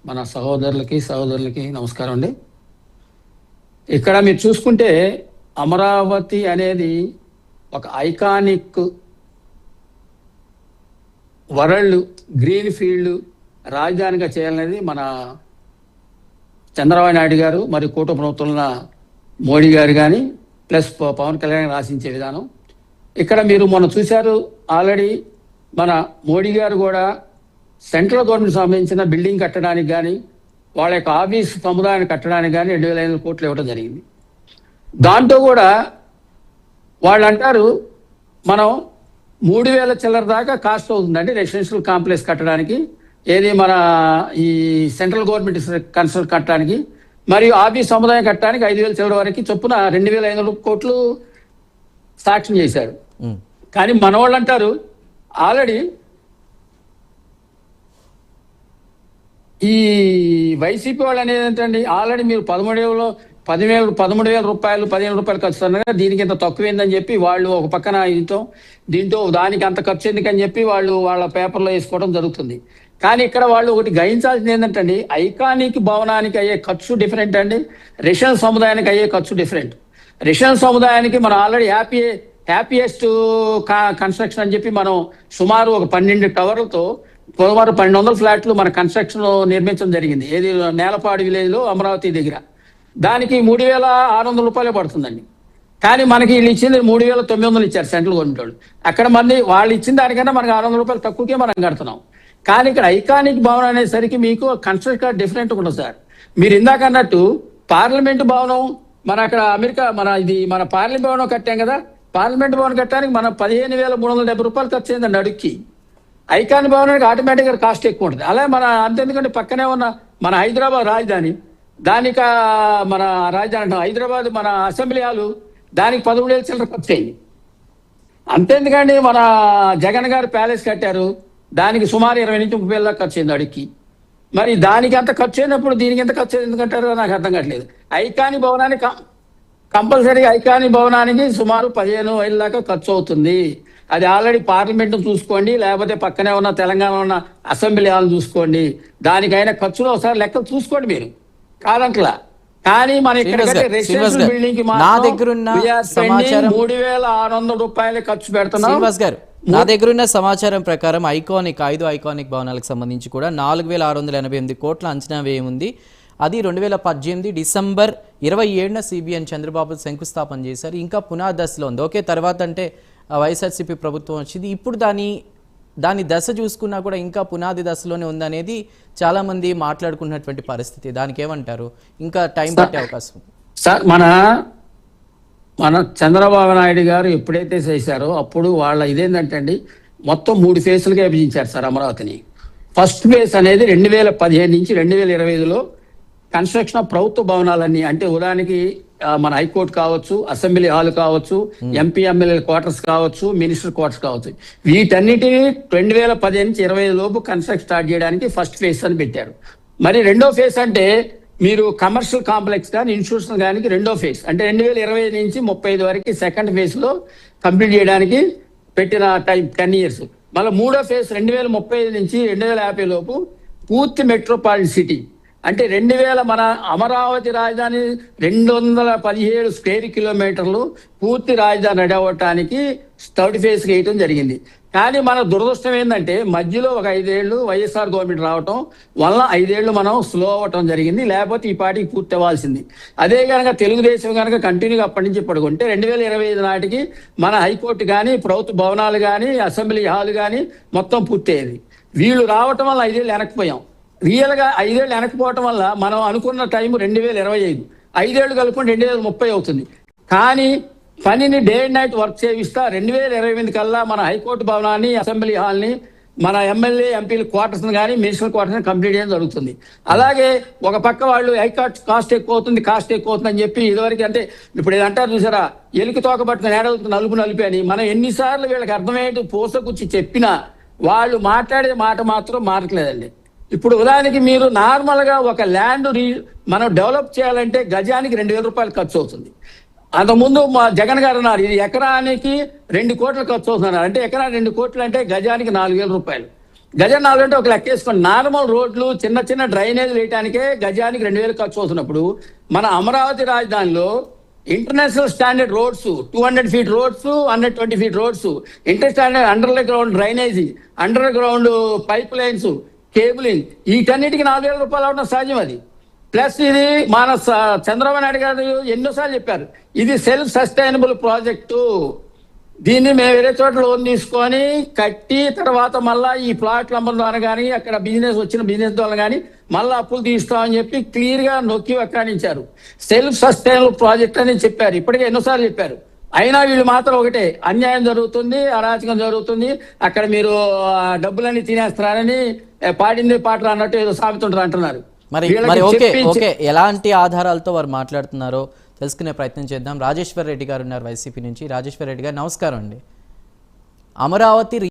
మన సహోదరులకి నమస్కారం అండి. ఇక్కడ మీరు చూసుకుంటే అమరావతి అనేది ఒక ఐకానిక్ వరల్డ్ గ్రీన్ ఫీల్డ్ రాజధానిగా చేయాలనేది మన చంద్రబాబు నాయుడు గారు మరియు కూటమి ప్రభుత్వంలో మోడీ గారు కానీ ప్లస్ పవన్ కళ్యాణ్ ఆశించే విధానం. ఇక్కడ మీరు మొన్న చూశారు ఆల్రెడీ మన మోడీ గారు కూడా సెంట్రల్ గవర్నమెంట్ సంబంధించిన బిల్డింగ్ కట్టడానికి కానీ వాళ్ళ యొక్క ఆఫీస్ సముదాయాన్ని కట్టడానికి కానీ 2,500 కోట్లు ఇవ్వడం జరిగింది. దాంట్లో కూడా వాళ్ళు అంటారు మనం 3,000 చిల్లర దాకా కాస్ట్ అవుతుందండి రెసిడెన్షియల్ కాంప్లెక్స్ కట్టడానికి, ఏది మన ఈ సెంట్రల్ గవర్నమెంట్ కన్స్ట్రక్ట్ కట్టడానికి, మరియు ఆఫీస్ సముదాయం కట్టడానికి 5,000 చిల్లర వరకు చొప్పున 2,500 కోట్లు సాక్ష్యం చేశారు. కానీ మన వాళ్ళు అంటారు ఆల్రెడీ ఈ వైసీపీ వాళ్ళు అనేది ఏంటండి, ఆల్రెడీ మీరు 13,000 రూపాయలు 15 రూపాయలు ఖర్చు అన్నారు, దీనికి ఇంత తక్కువైందని చెప్పి వాళ్ళు ఒక పక్కన దీంతో దానికి అంత ఖర్చు ఎందుకని చెప్పి వాళ్ళు వాళ్ళ పేపర్లో వేసుకోవడం జరుగుతుంది. కానీ ఇక్కడ వాళ్ళు ఒకటి గ్రహించాల్సింది ఏంటంటే ఐకానిక్ భవనానికి అయ్యే ఖర్చు డిఫరెంట్ అండి, రెసిడెన్స్ సముదాయానికి అయ్యే ఖర్చు డిఫరెంట్. రెసిడెన్స్ సముదాయానికి మనం ఆల్రెడీ హ్యాపీయెస్ట్ కన్స్ట్రక్షన్ అని చెప్పి మనం సుమారు ఒక 12 టవర్లతో సుమారు 1,200 ఫ్లాట్లు మన కన్స్ట్రక్షన్ నిర్మించడం జరిగింది. ఏది నేలపాడు విలేజ్లో అమరావతి దగ్గర. దానికి 3,600 రూపాయలే పడుతుందండి. కానీ మనకి వీళ్ళు ఇచ్చింది 3,900 ఇచ్చారు సెంట్రల్ గవర్నమెంట్ వాళ్ళు. అక్కడ వాళ్ళు ఇచ్చిన దానికన్నా మనకి 600 రూపాయలు తక్కువకే మనం కడుతున్నాం. కానీ ఇక్కడ ఐకానిక్ భవనం అనేసరికి మీకు కన్స్ట్రక్షన్ డిఫరెంట్ ఉంటుంది సార్. మీరు ఇందాక అన్నట్టు పార్లమెంట్ భవనం మన అక్కడ మన పార్లమెంట్ భవనం కట్టాం కదా, పార్లమెంట్ భవనం కట్టడానికి మనం 15,370 రూపాయలు ఖర్చు అయిందండి అడుక్కి. ఐకాన్ భవనానికి ఆటోమేటిక్గా కాస్ట్ ఎక్కువ ఉంటుంది. అలాగే అంతెందుకంటే పక్కనే ఉన్న మన హైదరాబాద్ రాజధాని, దానికి మన రాజధాని హైదరాబాద్ మన అసెంబ్లీ హాలు, దానికి 13,000 చిల్లర ఖర్చు అయింది. అంతెందుకండి మన జగన్ గారు ప్యాలెస్ కట్టారు, దానికి సుమారు 20,000-30,000 దాకా ఖర్చు అయింది అడిగి. మరి దానికి అంత ఖర్చు అయినప్పుడు దీనికి ఎంత ఖర్చు ఎందుకంటారో నాకు అర్థం కావట్లేదు. ఐకానిక్ భవనానికి కంపల్సరీ ఐకానిక్ భవనానికి సుమారు 15,000 దాకా ఖర్చు అవుతుంది. అది ఆల్రెడీ పార్లమెంట్ చూసుకోండి, లేకపోతే పక్కనే ఉన్న తెలంగాణ ఉన్న అసెంబ్లీ హాల్ చూసుకోండి, దానికైనా ఖర్చులో ఒకసారి లెక్కలు చూసుకోండి మీరు, కాదంట్లా. కానీ మన ఇక్కడ రెసిడెన్షియల్ బిల్డింగ్ కి 3,600 రూపాయలు ఖర్చు పెడుతున్నాం. నా దగ్గర ఉన్న సమాచారం ప్రకారం 5 ఐకానిక్ భవనాలకు సంబంధించి కూడా 4,688 కోట్ల అంచనా వ్యయం ఉంది. అది 2018 డిసెంబర్ 27న సిబిఎన్ చంద్రబాబు శంకుస్థాపన చేశారు. ఇంకా పునాది దశలో ఉంది. ఓకే, తర్వాత అంటే వైఎస్ఆర్సీపీ ప్రభుత్వం వచ్చింది. ఇప్పుడు దాని దశ చూసుకున్నా కూడా ఇంకా పునాది దశలోనే ఉందనేది చాలా మంది మాట్లాడుకున్నటువంటి పరిస్థితి. దానికి ఏమంటారు? ఇంకా టైం పట్టే అవకాశం సార్. మన చంద్రబాబు నాయుడు గారు ఎప్పుడైతే చేశారో అప్పుడు వాళ్ళ ఇదేంటంటే అండి మొత్తం 3 ఫేజ్లుగా విభజించారు సార్ అమరావతిని. ఫస్ట్ ఫేజ్ అనేది 2015 నుంచి 2025లో కన్స్ట్రక్షన్ ఆఫ్ ప్రభుత్వ భవనాలన్నీ, అంటే ఉదాహరణకి మన హైకోర్టు కావచ్చు, అసెంబ్లీ హాల్ కావచ్చు, ఎంపీ ఎమ్మెల్యే క్వార్టర్స్ కావచ్చు, మినిస్టర్ క్వార్టర్స్ కావచ్చు, వీటన్నిటిని 2015 నుంచి 25 లోపు కన్స్ట్రక్ట్ స్టార్ట్ చేయడానికి ఫస్ట్ ఫేజ్ అని పెట్టారు. మరి రెండో ఫేజ్ అంటే మీరు కమర్షియల్ కాంప్లెక్స్ కానీ ఇన్స్టిట్యూషన్ కానీ రెండో ఫేజ్ అంటే 2025 నుంచి 35 వరకు సెకండ్ ఫేజ్ లో కంప్లీట్ చేయడానికి పెట్టిన టైం 10 years. మళ్ళీ మూడో ఫేజ్ 2035 నుంచి 2050 లోపు పూర్తి మెట్రోపాలిటన్ సిటీ, అంటే 2000 మన అమరావతి రాజధాని 217 స్క్వేర్ కిలోమీటర్లు పూర్తి రాజధాని రెడీ అవ్వటానికి థర్డ్ ఫేజ్ వేయటం జరిగింది. కానీ మన దురదృష్టం ఏంటంటే మధ్యలో ఒక 5 ఏళ్ళు వైఎస్ఆర్ గవర్నమెంట్ రావటం వల్ల 5 ఏళ్ళు మనం స్లో అవ్వటం జరిగింది. లేకపోతే ఈ పార్టీకి పూర్తి అవ్వాల్సింది. అదే కనుక తెలుగుదేశం కనుక కంటిన్యూగా అప్పటి నుంచి పడుకుంటే 2025 నాటికి మన హైకోర్టు కానీ, ప్రభుత్వ భవనాలు కానీ, అసెంబ్లీ హాల్ కానీ మొత్తం పూర్తయ్యేది. వీళ్ళు రావటం వల్ల 5 ఏళ్ళు వెనక్కిపోయాం. రియల్గా 5 ఏళ్ళు వెనక్కిపోవటం వల్ల మనం అనుకున్న టైం 2025, 5 ఏళ్ళు కలుపుకొని 2030 అవుతుంది. కానీ పనిని డే అండ్ నైట్ వర్క్ చేయిస్తా 2028 కల్లా మన హైకోర్టు భవనాన్ని, అసెంబ్లీ హాల్ని, మన ఎమ్మెల్యే ఎంపీల క్వార్టర్స్ని కానీ మినిస్టర్ క్వార్టర్స్ని కంప్లీట్ చేయడం జరుగుతుంది. అలాగే ఒక పక్క వాళ్ళు కాస్ట్ ఎక్కువ అవుతుంది అని చెప్పి ఇదివరకు అంటే ఇప్పుడు ఏదంటారు చూసారా, ఎలికి తోక పట్టుకుని ఏడవుతుంది నలుపు నలిపి అని. మనం ఎన్నిసార్లు వీళ్ళకి అర్థమయ్యేట్టు పూసకూర్చి చెప్పినా వాళ్ళు మాట్లాడే మాట మాత్రం మారట్లేదండి. ఇప్పుడు ఉదాహరణకి మీరు నార్మల్గా ఒక ల్యాండ్ మనం డెవలప్ చేయాలంటే గజానికి 2,000 రూపాయలు ఖర్చు అవుతుంది. అంతకుముందు మా జగన్ గారు అన్నారు ఇది ఎకరానికి 2 కోట్లు ఖర్చు అవుతున్నారు. అంటే ఎకరా 2 కోట్లు అంటే గజానికి 4,000 రూపాయలు. గజం 4 అంటే ఒక లెక్క వేసుకోండి. నార్మల్ రోడ్లు చిన్న చిన్న డ్రైనేజ్ వేయడానికే గజానికి 2,000 ఖర్చు అవుతున్నప్పుడు మన అమరావతి రాజధానిలో international standard roads 200 feet roads 120 feet roads inter standard under ground drainage under ground pipe lines cabling వీటన్నిటికీ 4,000 రూపాయలు అవడం సహజం. అది ప్లస్ ఇది మన చంద్రబాబు నాయుడు గారు ఎన్నోసార్లు చెప్పారు, ఇది సెల్ఫ్ సస్టైనబుల్ ప్రాజెక్టు. దీన్ని మేము వేరే చోట లోన్ తీసుకొని కట్టి తర్వాత మళ్ళా ఈ ప్లాట్లు అమ్మడం ద్వారా కానీ అక్కడ బిజినెస్ వచ్చిన బిజినెస్ ద్వారా కానీ మళ్ళీ అప్పులు తీస్తామని చెప్పి క్లియర్ గా నొక్కి వ్యాఖ్యానించారు. సెల్ఫ్ సస్టైనబుల్ ప్రాజెక్ట్ అని చెప్పారు, ఇప్పటికే ఎన్నోసార్లు చెప్పారు. అయినా వీళ్ళు మాత్రం ఒకటే, అన్యాయం జరుగుతుంది, అరాచకం జరుగుతుంది, అక్కడ మీరు డబ్బులన్నీ తినేస్తున్నారని పాడింది పాటలు అన్నట్టు ఏదో సాగుతుంటారు అంటున్నారు. మరి ఓకే ఎలాంటి ఆధారాలతో వారు మాట్లాడుతున్నారో తెలుసుకునే ప్రయత్నం చేద్దాం. రాజేశ్వర్ రెడ్డి గారు ఉన్నారు వైసీపీ నుంచి. రాజేశ్వర్ రెడ్డి గారు నమస్కారం అండి. అమరావతి